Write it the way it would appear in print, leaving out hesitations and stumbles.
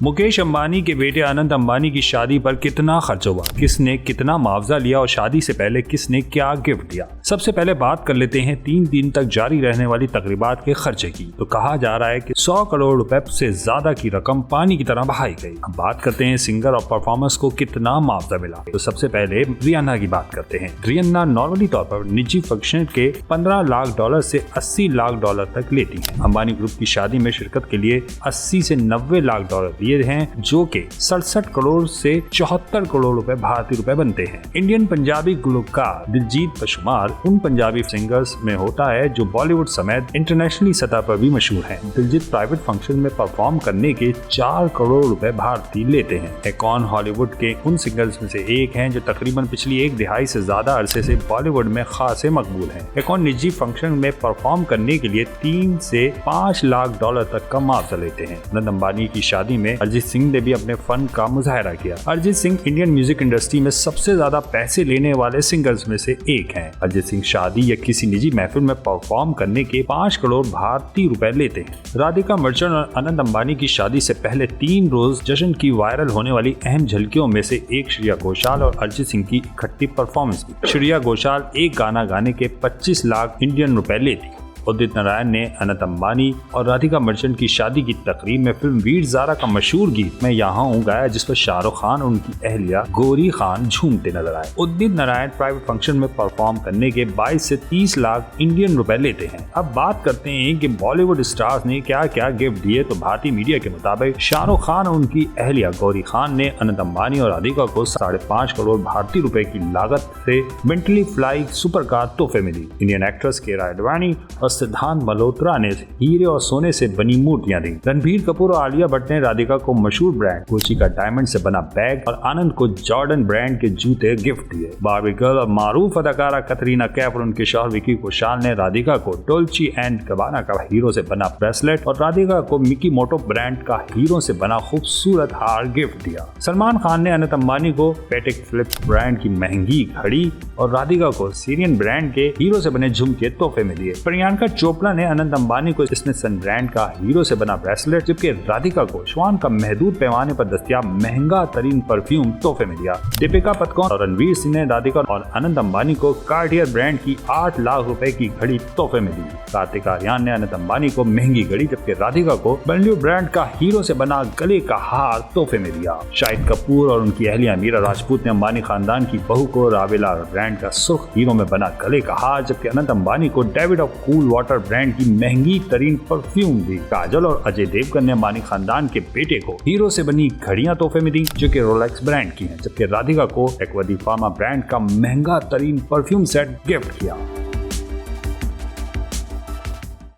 मुकेश अंबानी के बेटे अनंत अंबानी की शादी पर कितना खर्च हुआ, किसने कितना मुआवजा लिया और शादी से पहले किसने क्या गिफ्ट दिया। सबसे पहले बात कर लेते हैं 3 दिन तक जारी रहने वाली तकरीबात के खर्चे की। तो कहा जा रहा है कि 100 करोड़ रुपए से ज्यादा की रकम पानी की तरह बहाई गई। अब बात करते हैं सिंगर और परफॉर्मर्स को कितना मुआवजा मिला। तो सबसे पहले रियाना की बात करते हैं। रियाना नॉर्मली तौर पर निजी फंक्शन के $15 लाख से $80 लाख तक लेती है। अंबानी ग्रुप की शादी में शिरकत के लिए 80 से 90 लाख डॉलर दिए हैं, जो कि 67 करोड़ से 74 करोड़ रुपए भारतीय रुपए बनते हैं। इंडियन पंजाबी गुलकार दिलजीत बशुमार उन पंजाबी सिंगर्स में होता है जो बॉलीवुड समेत इंटरनेशनली सतह पर भी मशहूर हैं। दिलजीत प्राइवेट फंक्शन में परफॉर्म करने के 4 करोड़ रुपए भारतीय लेते हैं। एकॉन हॉलीवुड के उन सिंगर्स में से एक हैं जो तकरीबन पिछली 1 दिहाई से ज्यादा अरसे से बॉलीवुड में खासे मकबूल हैं। एकॉन निजी फंक्शन में परफॉर्म करने के लिए 3 से 5 लाख डॉलर तक का मुआवजा लेते हैं। अनंत अंबानी की शादी में अरिजीत सिंह ने भी अपने फन का मुजाहरा किया। Arijit Singh Indian music industry में सबसे ज्यादा पैसे लेने वाले सिंगर्स में से एक हैं। अरिजीत सिंह शादी या किसी निजी महफिल में परफॉर्म करने के 5 करोड़ भारतीय रुपए लेते हैं। राधिका मर्चेंट और अनंत अंबानी की शादी से पहले 3 रोज जश्न की वायरल होने वाली अहम झलकियों में से एक श्रेया घोषाल और अरिजीत सिंह की इकट्ठी परफॉर्मेंस थी। श्रेया घोषाल एक गाना गाने के 25 लाख इंडियन रुपए लेती। उदित नारायण ने अनंत अंबानी और राधिका मर्चेंट की शादी की तकरीब में फिल्म वीर ज़ारा का मशहूर गीत मैं यहाँ हूँ गाया, जिस पर शाहरुख खान और उनकी अहलिया गौरी खान झूमते नजर आए। उदित नारायण प्राइवेट फंक्शन में परफॉर्म करने के 22 से 30 लाख इंडियन रुपए लेते हैं। अब बात करते हैं कि बॉलीवुड स्टार्स ने क्या क्या गिफ्ट दिए। तो भारतीय मीडिया के मुताबिक शाहरुख खान और उनकी अहलिया गौरी खान ने अनंत अंबानी और राधिका को 5.5 करोड़ भारतीय रुपए की लागत से बेंटली फ्लाई सुपर कार तोहफे में दी। इंडियन एक्ट्रेस कियारा आडवाणी और सिद्धांत मल्होत्रा ने हीरे और सोने से बनी मूर्तियां दी। रणबीर कपूर और आलिया भट्ट ने राधिका को मशहूर ब्रांड गुच्ची का डायमंड से बना बैग और आनंद को जॉर्डन ब्रांड के जूते गिफ्ट दिए। बार्बी गर्ल और मारूफ अदाकारा कतरीना कैफ और उनके शौहर विकी कौशल ने राधिका को डोल्ची एंड गबाना का हीरो से बना ब्रेसलेट और राधिका को मिकी मोटो ब्रांड का हीरो से बना खूबसूरत हार गिफ्ट दिया। सलमान खान ने अनंत अंबानी को पैटेक फिलिप्स ब्रांड की महंगी घड़ी और राधिका को सीरियन ब्रांड के हीरो से बने झुमके तोहफे में दिए। प्रियंका चोपड़ा ने अनंत अंबानी को स्मिथसन ब्रांड का हीरो से बना ब्रेसलेट, जबकि राधिका को श्वान का महदूद पैमाने पर दस्तयाब महंगा तरीन परफ्यूम तोहफे में दिया। दीपिका पादुकोण और रणवीर सिंह ने राधिका और अनंत अंबानी को कार्टियर ब्रांड की 8 लाख रुपए की घड़ी तोहफे में दी। कार्तिक आर्यन ने अनंत अंबानी को महंगी घड़ी, जबकि राधिका को बंडलू ब्रांड का हीरो से बना गले का हार तोहफे में दिया। शाहिद कपूर और उनकी अहलिया मीरा राजपूत ने अंबानी खानदान की बहू को रावेला ब्रांड का सुर्ख हीरो में बना गले का हार, जबकि अनंत अंबानी को David of cool water brand की महंगी तरीन परफ्यूम दी। काजल और अजय देवगन ने अंबानी खानदान के बेटे को हीरो से बनी घड़ियां तोहफे में दी, जो कि रोलेक्स ब्रांड की हैं, जबकि राधिका को एक्वादी फार्मा ब्रांड का महंगा तरीन परफ्यूम सेट गिफ्ट किया।